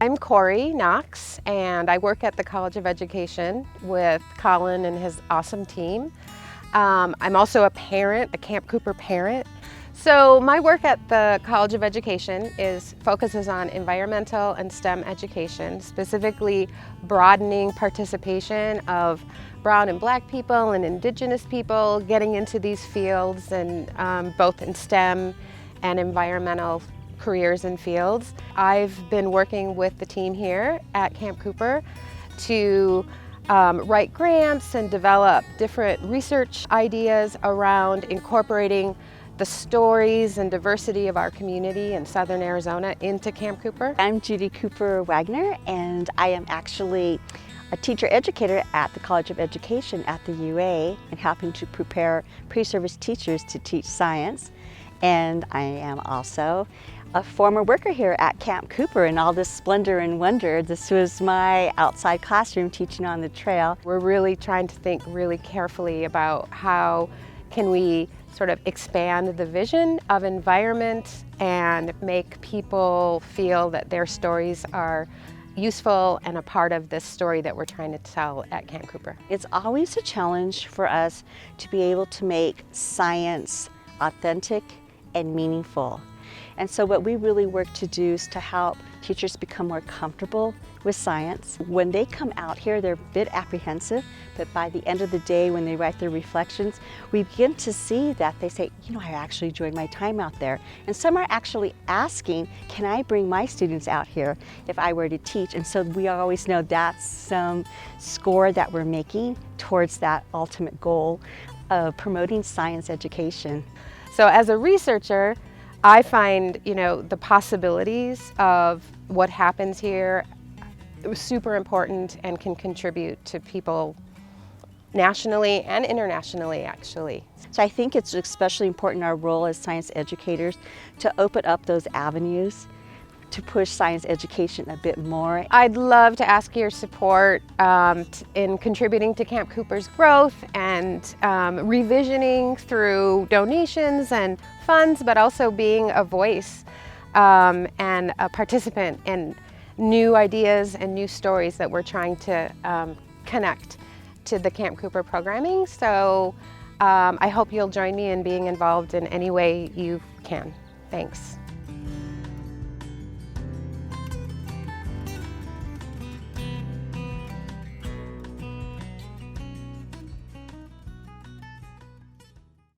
I'm Corey Knox, and I work at the College of Education with Colin and his awesome team. I'm also a parent, a Camp Cooper parent. So my work at the College of Education focuses on environmental and STEM education, specifically broadening participation of brown and black people and indigenous people getting into these fields, and both in STEM and environmental careers and fields. I've been working with the team here at Camp Cooper to write grants and develop different research ideas around incorporating the stories and diversity of our community in Southern Arizona into Camp Cooper. I'm Judy Cooper Wagner, and I am actually a teacher educator at the College of Education at the UA and helping to prepare pre-service teachers to teach science. And I am also a former worker here at Camp Cooper in all this splendor and wonder. This was my outside classroom teaching on the trail. We're really trying to think really carefully about how can we sort of expand the vision of environment and make people feel that their stories are useful and a part of this story that we're trying to tell at Camp Cooper. It's always a challenge for us to be able to make science authentic and meaningful. And so what we really work to do is to help teachers become more comfortable with science. When they come out here, they're a bit apprehensive, but by the end of the day, when they write their reflections, we begin to see that they say, you know, I actually enjoyed my time out there. And some are actually asking, can I bring my students out here if I were to teach? And so we always know that's some score that we're making towards that ultimate goal of promoting science education. So as a researcher, I find, the possibilities of what happens here super important and can contribute to people nationally and internationally, actually. So I think it's especially important in our role as science educators to open up those avenues to push science education a bit more. I'd love to ask your support in contributing to Camp Cooper's growth and revisioning through donations and funds, but also being a voice and a participant in new ideas and new stories that we're trying to connect to the Camp Cooper programming. So I hope you'll join me in being involved in any way you can. Thanks.